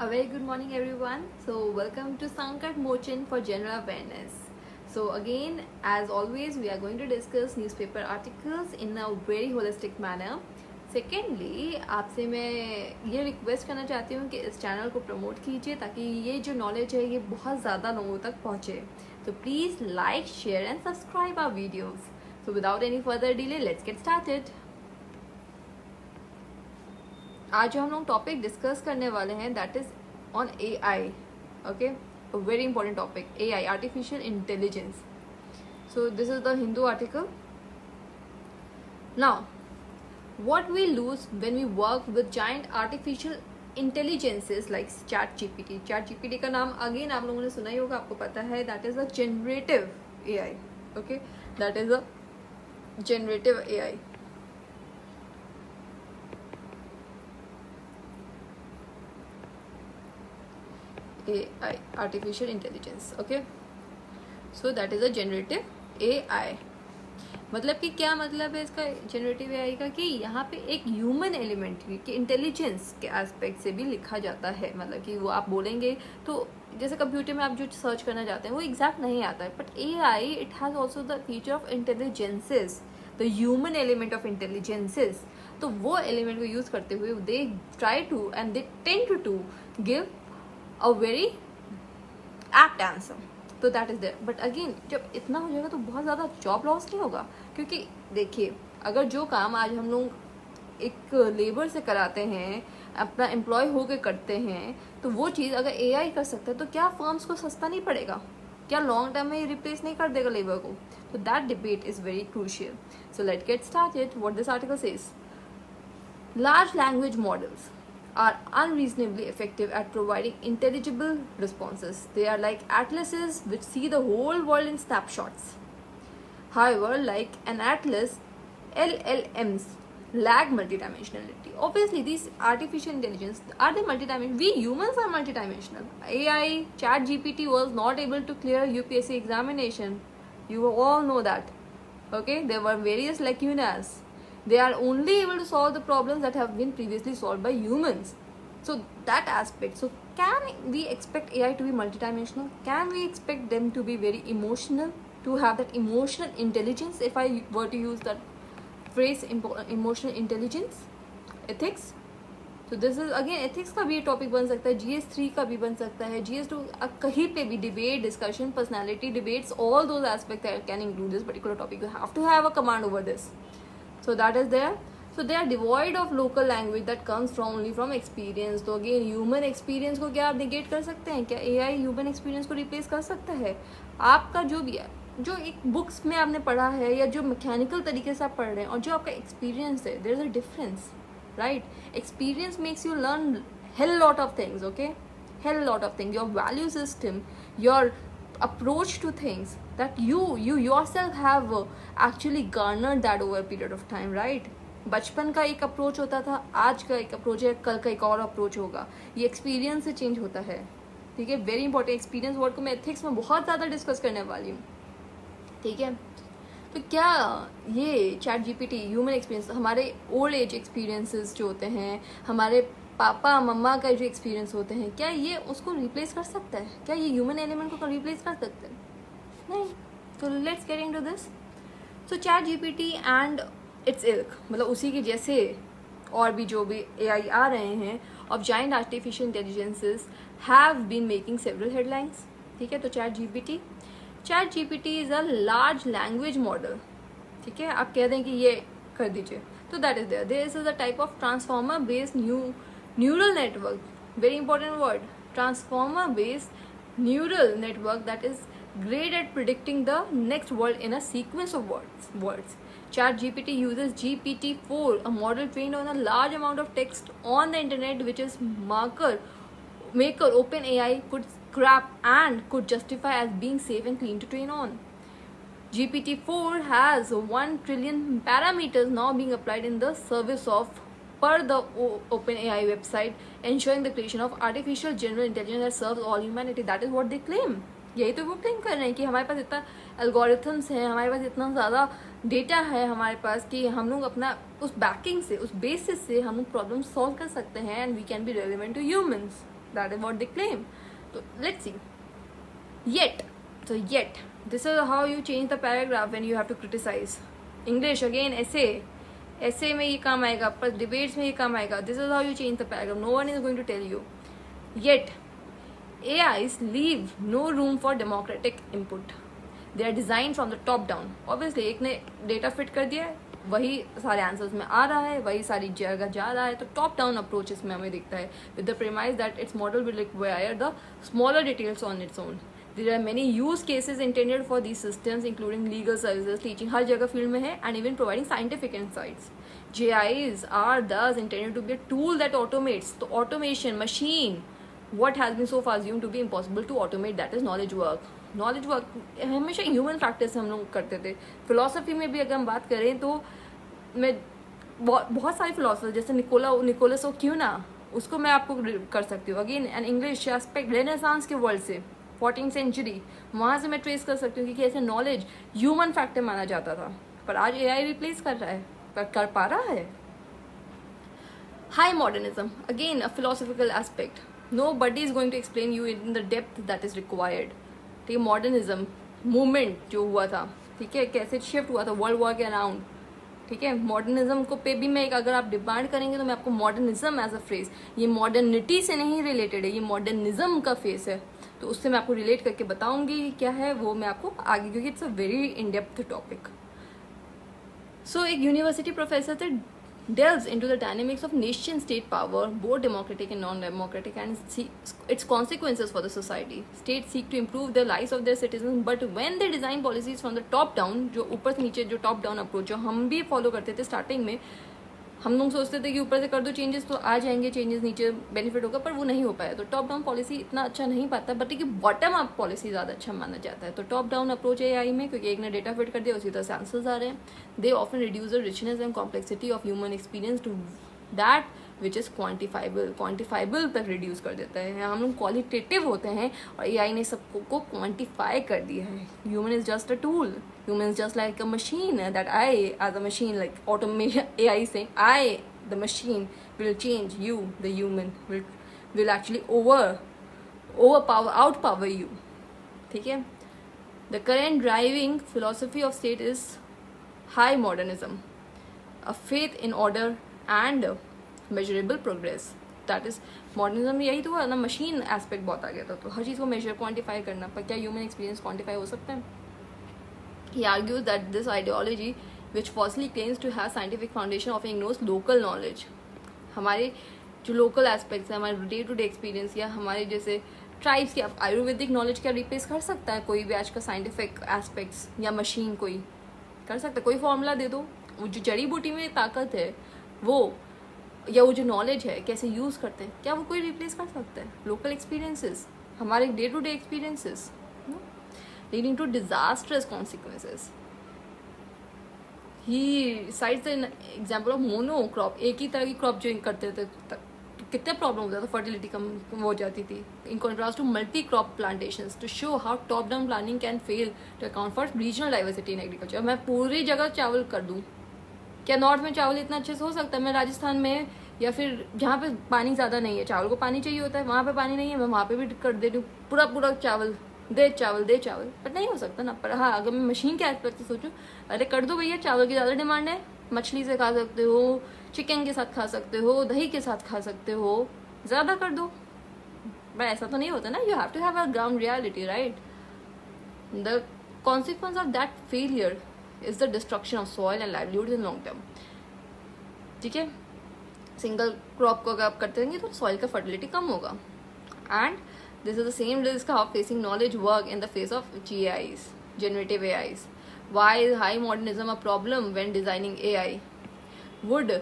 A very good morning, everyone. So, welcome to Sankat Motion for General Awareness. So, again, as always, we are going to discuss newspaper articles in a very holistic manner. Secondly, आपसे मैं ये request करना चाहती हूँ कि इस channel को promote कीजिए ताकि ये जो नॉलेज है ये बहुत ज़्यादा लोगों तक पहुँचे. So, please like, share and subscribe our videos. So, without any further delay, let's get started. आज जो हम लोग टॉपिक डिस्कस करने वाले हैं that is on AI. Okay, very important topic AI, artificial intelligence. So this is the Hindu article. Now what we lose when we work with giant artificial intelligences like ChatGPT. ChatGPT का नाम again आप लोगों ने सुना ही होगा, आपको पता है that is a generative AI. Okay, that is a generative AI. AI, artificial intelligence. Okay, so that is a generative AI. मतलब कि क्या मतलब है इसका जनरेटिव AI का कि यहाँ पे एक ह्यूमन एलिमेंट की इंटेलिजेंस के एस्पेक्ट से भी लिखा जाता है. मतलब कि वो आप बोलेंगे तो जैसे कंप्यूटर में आप जो सर्च करना चाहते हैं वो एग्जैक्ट नहीं आता है, but AI it has also the feature of intelligences, the human element of intelligences. तो वो एलिमेंट को यूज करते हुए they try to and they tend to give a very apt answer. तो that is there. But again जब इतना हो जाएगा तो बहुत ज़्यादा जॉब लॉस नहीं होगा, क्योंकि देखिए अगर जो काम आज हम लोग एक लेबर से कराते हैं, अपना एम्प्लॉय होके करते हैं, तो वो चीज़ अगर AI कर सकता है तो क्या फर्म्स को सस्ता नहीं पड़ेगा? क्या लॉन्ग टर्म में ये रिप्लेस नहीं कर देगा लेबर को? तो that debate is very crucial. So let's get started. What this article says: large language models are unreasonably effective at providing intelligible responses. They are like atlases which see the whole world in snapshots. However, like an atlas, LLMs lack multidimensionality. Obviously, these artificial intelligence, are they multidimensional? We humans are multidimensional. AI, ChatGPT was not able to clear UPSC examination. You all know that. Okay, there were various lacunas. They are only able to solve the problems that have been previously solved by humans. So that aspect. So can we expect AI to be multidimensional? Can we expect them to be very emotional, to have that emotional intelligence? If I were to use that phrase, emotional intelligence, ethics. So this is again ethics का भी topic बन सकता है, GS3 का भी बन सकता है, GS2 कहीं पे भी debate, discussion, personality debates, all those aspects that can include this particular topic. You have to have a command over this. So that is there. So they are devoid of local language that comes from only from experience. तो again human experience को क्या आप negate कर सकते हैं? क्या AI human experience को replace कर सकता है? आपका जो भी है, जो एक बुक्स में आपने पढ़ा है या जो मैकेनिकल तरीके से आप पढ़ रहे हैं और जो आपका एक्सपीरियंस है, there is a difference, right? Experience makes you learn hell lot of things. Okay, hell lot of things. Your value system, your approach to things that you yourself have actually garnered that over a period of time, right? बचपन का एक approach होता था, आज का एक approach है, कल का एक और अप्रोच होगा. ये एक्सपीरियंस से चेंज होता है. ठीक है, वेरी इंपॉर्टेंट. एक्सपीरियंस वर्ड को मैं एथिक्स में बहुत ज़्यादा डिस्कस करने वाली हूँ. ठीक है, तो क्या ये ChatGPT ह्यूमन एक्सपीरियंस, हमारे ओल्ड एज एक्सपीरियंसेस जो होते हैं, हमारे पापा मम्मा का जो एक्सपीरियंस होते हैं, क्या ये उसको रिप्लेस कर सकता है? क्या ये ह्यूमन एलिमेंट को रिप्लेस कर सकता है? नहीं. तो let's get into this. So ChatGPT and it's ilk, मतलब उसी के जैसे और भी जो भी AI आ रहे हैं of giant artificial intelligences have been making several headlines. ठीक है, तो ChatGPT is a large language model. ठीक है, आप कह दें कि ये कर दीजिए, तो that is there is a type of transformer based neural network. Very important word, transformer based neural network that is great at predicting the next word in a sequence of words. ChatGPT uses GPT-4, a model trained on a large amount of text on the internet, which is maker OpenAI could scrap and could justify as being safe and clean to train on. GPT-4 has 1 trillion parameters now being applied in the service of per the OpenAI website, ensuring the creation of artificial general intelligence that serves all humanity. That is what they claim. यही तो वो claim कर रहे हैं कि हमारे पास इतना algorithms हैं, हमारे पास इतना ज़्यादा डेटा है हमारे पास कि हम लोग अपना उस बैकिंग से, उस बेसिस से हम लोग प्रॉब्लम सॉल्व कर सकते हैं and we can be relevant to humans. That is what they claim. तो let's see. Yet this is how you change the paragraph when you have to criticize. English again, essay में ये काम आएगा, पर debates में ये काम आएगा. This is how you change the paragraph. No one is going to tell you. Yet AIs leave no room for democratic input. They are designed from the top down. Obviously एक ने data fit कर दिया है, वही सारे answers में आ रहा है, वही सारी जगह जा रहा है. तो टॉप डाउन अप्रोच इसमें हमें दिखता है, with the premise that it's model will require the smaller details on its own. There are many use cases intended for these systems, including legal services, teaching, हर जगह फील्ड में है, and even providing scientific insights. JIs are thus intended to be a tool that automates. तो automation, machine, what has been so far assumed to be impossible to automate, that is knowledge work. Knowledge work हमेशा human factor से हम लोग करते थे. Philosophy में भी अगर हम बात करें तो मैं बहुत सारे फिलोसफर जैसे निकोलस क्यों ना, उसको मैं आपको कर सकती हूँ. Again an English aspect renaissance के वर्ल्ड से 14th सेंचुरी, वहाँ से मैं ट्रेस कर सकती हूँ क्योंकि ऐसे नॉलेज ह्यूमन फैक्टर माना जाता था, पर आज एआई रिप्लेस कर रहा है, पर कर पा रहा है. High modernism, again a philosophical aspect. Nobody is going to explain you in the depth that is required. ठीक है, मॉडर्निज्म मूवमेंट जो हुआ था, ठीक है, कैसे शिफ्ट हुआ था वर्ल्ड वॉर के अराउंड. ठीक है, मॉडर्निज्म को पे भी मैं अगर आप डिमांड करेंगे तो मैं आपको मॉडर्निज्म एज अ फ्रेज, ये मॉडर्निटी से नहीं रिलेटेड है, ये मॉडर्निज्म का फेस है, तो उससे मैं आपको रिलेट करके बताऊंगी क्या है वो मैं आपको आगे, क्योंकि it's a very in depth topic. So एक यूनिवर्सिटी प्रोफेसर थे delves into the dynamics of nation state power, both democratic and non-democratic, and its consequences for the society. States seek to improve the lives of their citizens, but when they design policies from the top down, जो ऊपर से नीचे जो top down approach जो हम भी follow करते थे स्टार्टिंग में, हम लोग सोचते थे कि ऊपर से कर दो चेंजेस तो आ जाएंगे चेंजेस, नीचे बेनिफिट होगा, पर वो नहीं हो पाया. तो टॉप डाउन पॉलिसी इतना अच्छा नहीं पाता, बट कि बॉटम अप पॉलिसी ज़्यादा अच्छा माना जाता है. तो टॉप डाउन अप्रोच है एआई में, क्योंकि एक ने डेटा फिट कर दिया उसी तरह से आंसर्स आ रहे हैं. They often reduce the richness and complexity of human experience to that which is quantifiable तक रिड्यूस कर देता है. हम लोग क्वालिटेटिव होते हैं और एआई ने सबको क्वान्टिफाई कर दिया है. Human is just a tool. Human is just like a machine, that I, as a machine, like automation, AI is saying, I, the machine, will change you, the human, will actually outpower you. ठीक है? The current driving philosophy of state is high modernism, a faith in order and measurable progress. That is modernism. यही तो है ना, machine aspect बहुत आ गया था, तो हर चीज़ को मेजर क्वान्टिफाई करना, पर क्या ह्यूमन एक्सपीरियंस क्वान्टिफाई हो सकता है? He argues that this ideology, which falsely claims to have scientific foundation, often ignores local knowledge. हमारे जो लोकल एस्पेक्ट्स है, हमारे डे टू डे एक्सपीरियंस या हमारे जैसे ट्राइब्स की आयुर्वेदिक नॉलेज क्या रिप्लेस कर सकता है कोई भी आज का साइंटिफिक एस्पेक्ट्स, या मशीन कोई कर सकता है? कोई फॉर्मूला दे दो, वो जो जड़ी बूटी में ताकत है वो, या वो जो नॉलेज है कैसे यूज़ करते हैं, क्या वो कोई रिप्लेस कर सकता है? लोकल एक्सपीरियंसेस, हमारे day to day experiences, leading to disastrous consequences. He cites the example of monocrop. एक ही तरह की क्रॉप जो करते थे तो कितने प्रॉब्लम होता था, फर्टिलिटी कम हो जाती थी. In contrast to multi crop plantations, to show how top down planning can fail to account for regional diversity in agriculture. मैं पूरी जगह चावल कर दूँ, क्या नॉर्थ में चावल इतना अच्छे से हो सकता है? मैं राजस्थान में या फिर जहाँ पे पानी ज़्यादा नहीं है, चावल को पानी चाहिए होता है, वहाँ पे पानी नहीं है, मैं वहाँ पे भी कर दे दूँ पूरा चावल दे चावल, पर नहीं हो सकता ना. पर हाँ, अगर मैं मशीन के एस्पेक्ट से सोचूं, अरे कर दो भैया, चावल की ज़्यादा डिमांड है, मछली से खा सकते हो, चिकन के साथ खा सकते हो, दही के साथ खा सकते हो, ज़्यादा कर दो. पर ऐसा तो नहीं होता ना. You have to have a ground reality, right? The consequence of that failure is the destruction of soil and livelihood in long term. ठीक है, सिंगल क्रॉप को अगर आप करते रहेंगे तो सॉइल का फर्टिलिटी कम होगा. And this is the same risk of facing knowledge work in the face of GAIs, generative AIs. Why is high modernism a problem when designing AI? Would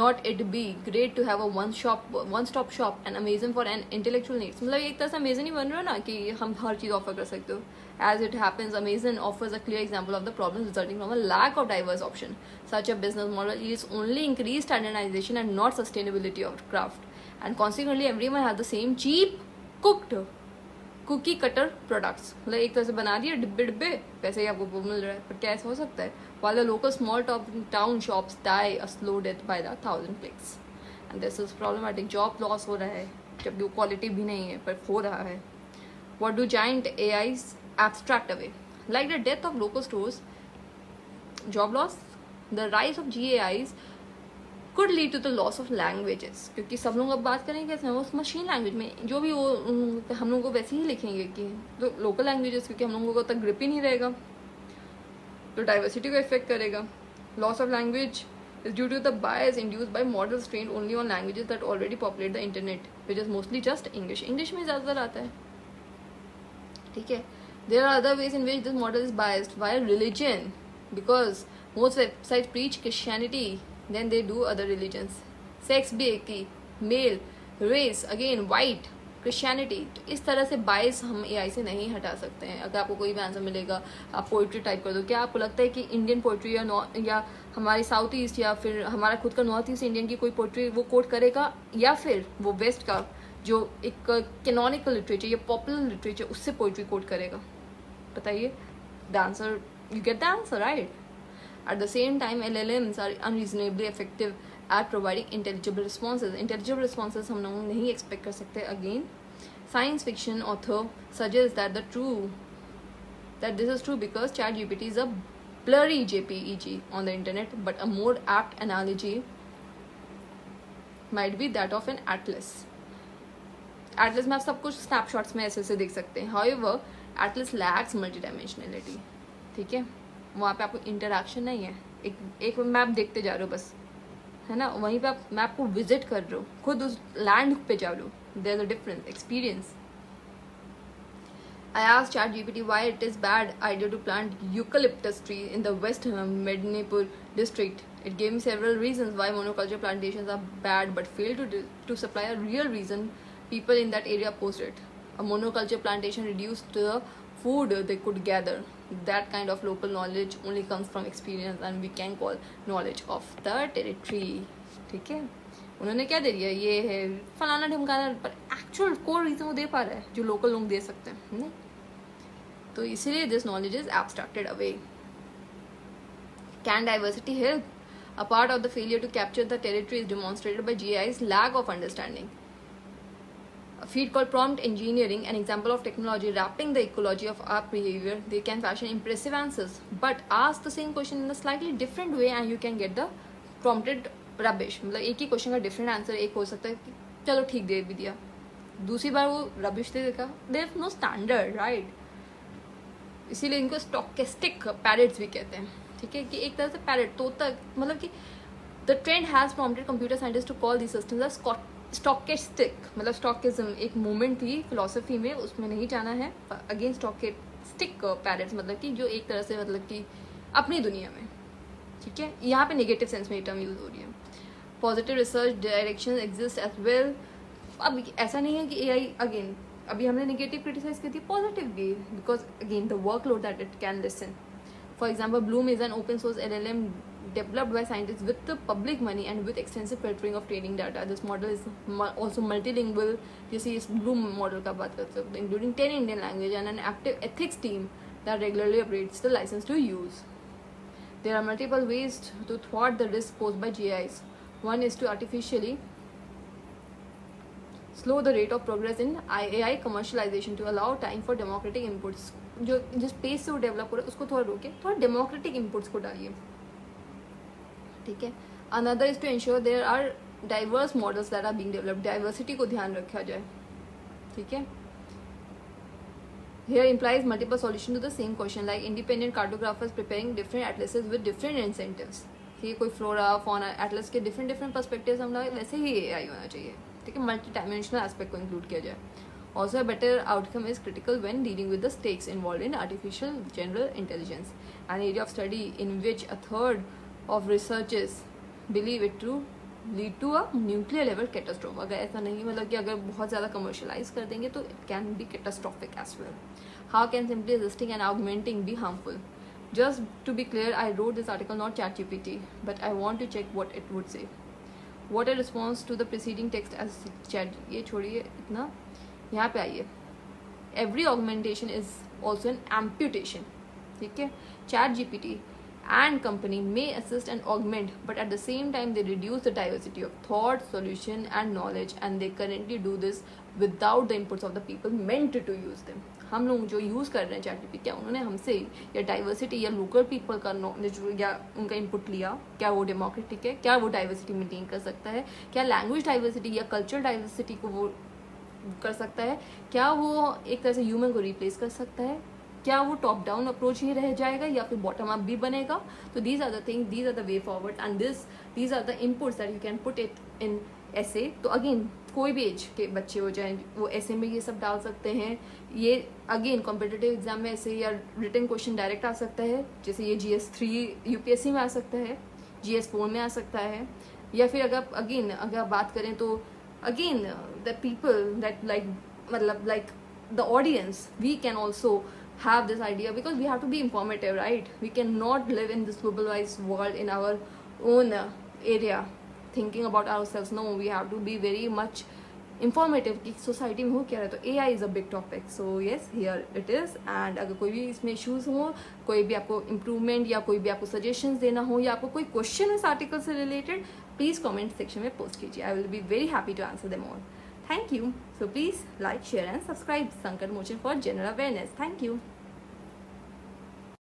not it be great to have a one-stop shop and Amazon for an intellectual needs? मतलब एक तरह से Amazon ही बन रहा है ना कि हम हर चीज़ ऑफर कर सकते हो. As it happens, Amazon offers a clear example of the problems resulting from a lack of diverse option. Such a business model is only increased standardization and not sustainability of craft. And consequently, everyone has the same cheap cooked cookie cutter products. मतलब एक तरह से बना दिए डिब्बे पैसे ही आपको वो मिल रहा है, पर क्या ऐसा हो सकता है? while the local small town shops die a slow death by the 1,000 clicks. And this is problematic. Job loss हो रहा है, जबकि वो क्वालिटी भी नहीं है पर हो रहा है. What do giant AIs abstract away? Like the death of local stores, job loss, the rise of GAIs could lead to the loss of languages. क्योंकि सब लोग अब बात करेंगे कैसे, वो मशीन लैंग्वेज में जो भी वो हम लोगों को वैसे ही लिखेंगे कि तो लोकल लैंग्वेजेस, क्योंकि हम लोगों को तक ग्रिप ही नहीं रहेगा, तो डाइवर्सिटी को इफेक्ट करेगा. Loss of language is due to the bias induced by models trained only on languages that already populate the internet, which is mostly just English. English में ज़्यादातर आता है, ठीक है. There are other ways in which this model is biased. While religion, because most websites preach Christianity, then they do other religions. Sex भी एक ही, male, race, again white, Christianity. तो इस तरह से बाइस हम एआई से नहीं हटा सकते हैं. अगर आपको कोई भी आंसर मिलेगा, आप पोइट्री टाइप कर दो, क्या आपको लगता है कि इंडियन पोइट्री या हमारी साउथ ईस्ट या फिर हमारा खुद का नॉर्थ ईस्ट इंडियन की कोई पोइट्री वो कोट करेगा, या फिर वो वेस्ट का जो एक कैनोनिकल लिटरेचर या पॉपुलर लिटरेचर उससे पोइट्री कोट करेगा? बताइए. The answer, you get the answer, right? At the same time, LLMs are unreasonably effective at providing intelligible responses. Intelligible responses हम लोग नहीं expect कर सकते. Again, science fiction author suggests that this is true because ChatGPT is a blurry JPEG on the internet, but a more apt analogy might be that of an atlas. Atlas में आप सब कुछ snapshots में ऐसे देख सकते हैं. However, Atlas lacks multidimensionality. ठीक है, वहाँ पे आपको इंटरैक्शन नहीं है. एक मैप देखते जा रहे हो बस, है ना. वहीं पे आप मैप को विजिट कर रहे हो, खुद उस लैंड पे जा रहे हो. There is a difference experience. I asked ChatGPT why it is bad idea to plant eucalyptus tree in the West Medinipur district. It gave me several reasons why monoculture plantations are bad, but failed to supply a real reason people in that area opposed it. A monoculture plantation reduced the food they could gather. That kind of local knowledge only comes from experience, and we can call knowledge of the territory. ठीक है, उन्होंने क्या दे दिया, ये है फलाना ढिमकाना, पर actual core reason वो दे पा रहा है जो लोकल लोग दे सकते हैं, नहीं. तो इसीलिए this knowledge is abstracted away. Can diversity help? A part of the failure to capture the territory is demonstrated by GI's lack of understanding. A feat called prompt engineering, an example of technology wrapping the ecology of our behavior. They can fashion impressive answers, but ask the same question in a slightly different way and you can get the prompted rubbish. मतलब एक ही question का different answer एक हो सकता है कि चलो ठीक दे भी दिया, दूसरी बार वो रबिश दे देगा. There is no standard, right? इसीलिए इनको स्टोकेस्टिक पैरेट्स भी कहते हैं. ठीक है, कि एक तरह से पैरेट तोता, मतलब कि the trend has prompted computer scientist to call this systems stochastic. मतलब स्टोकिज्म एक मूवमेंट थी फिलोसफी में, उसमें नहीं जाना है. अगेन स्टोकेस्टिक पैरेट्स मतलब कि जो एक तरह से मतलब कि अपनी दुनिया में. ठीक है, यहाँ पे नेगेटिव सेंस में ये टर्म यूज हो रही है. Positive research direction exist as well. अब ऐसा नहीं है कि एआई, अगेन अभी हमने नेगेटिव क्रिटिसाइज की थी, पॉजिटिव भी, because again the workload that it can listen. For example, Bloom is an open source LLM developed by scientists with the public money and with extensive filtering of training data. This model is also multilingual. जैसे इस Bloom model का बात कर सकते हैं, including 10 Indian language and an active ethics team that regularly updates the license to use. There are multiple ways to thwart the risk posed by GIs. One is to artificially slow the rate of progress in AI commercialization to allow time for democratic inputs. जो जिस pace से वो develop हो रहा है उसको थोड़ा रोके, थोड़ा डेमोक्रेटिक इनपुट्स को डालिए. ठीक है. Another is to ensure there are diverse models that are being developed. Diversity को ध्यान रखा जाए. ठीक है. Here implies multiple solution to the same question, like independent cartographers preparing different atlases with different incentives. ये कोई फ्लोरा फौना एटलस के different perspectives हम लोग, वैसे ही AI होना चाहिए. ठीक है, मल्टी डायमेंशनल एस्पेक्ट को इंक्लूड किया जाए. Also, a better outcome is critical when dealing with the stakes involved in artificial general intelligence, an area of study in which a third of researchers believe it to lead to a nuclear level catastrophe. अगर ऐसा नहीं, मतलब कि अगर बहुत ज़्यादा commercialize कर देंगे तो it can be catastrophic as well. How can simply resisting and augmenting be harmful? Just to be clear, I wrote this article not ChatGPT, but I want to check what it would say. What a response to the preceding text as chat. ये छोड़िए इतना, यहाँ पे आइए. Every augmentation is also an amputation. ठीक है. ChatGPT and company may assist and augment, but at the same time they reduce the diversity of thought, solution and knowledge, and they currently do this without the inputs of the people meant to use them. हम लोग जो use कर रहे हैं chat GPT, क्या उन्होंने हमसे या डाइवर्सिटी या लोकल पीपल का नॉलेज या उनका इनपुट लिया? क्या वो डेमोक्रेटिक है? क्या वो डाइवर्सिटी मेंटेन कर सकता है? क्या लैंग्वेज डाइवर्सिटी या कल्चरल डाइवर्सिटी को वो कर सकता है? क्या वो एक तरह से ह्यूमन को रिप्लेस कर सकता है? क्या वो टॉप डाउन अप्रोच ही रह जाएगा या फिर बॉटम अप भी बनेगा? तो these are the thing, these are the way forward and these are the inputs that you can put it in ऐसे. तो अगेन कोई भी एज के बच्चे हो जाएं वो ऐसे में ये सब डाल सकते हैं. ये अगेन कॉम्पिटिटिव एग्जाम में ऐसे या रिटन क्वेश्चन डायरेक्ट आ सकता है, जैसे ये GS3 UPSC में आ सकता है, GS4 में आ सकता है. या फिर अगर बात करें तो again the people that like the audience, we can also have this idea, because we have to be informative, right? We cannot live in this globalized world in our own area thinking about ourselves. No, we have to be very much informative कि society में हो क्या रहा है. तो AI is a big topic, so yes, here it is. and अगर कोई भी इसमें इश्यूज हो, कोई भी आपको इम्प्रूवमेंट या कोई भी आपको सजेशंस देना हो या आपको कोई क्वेश्चन इस आर्टिकल से रिलेटेड, प्लीज़ कमेंट सेक्शन में पोस्ट कीजिए. I will be very happy to answer them all. Thank you. So please like, share and subscribe Sankar Motion for general awareness. Thank you.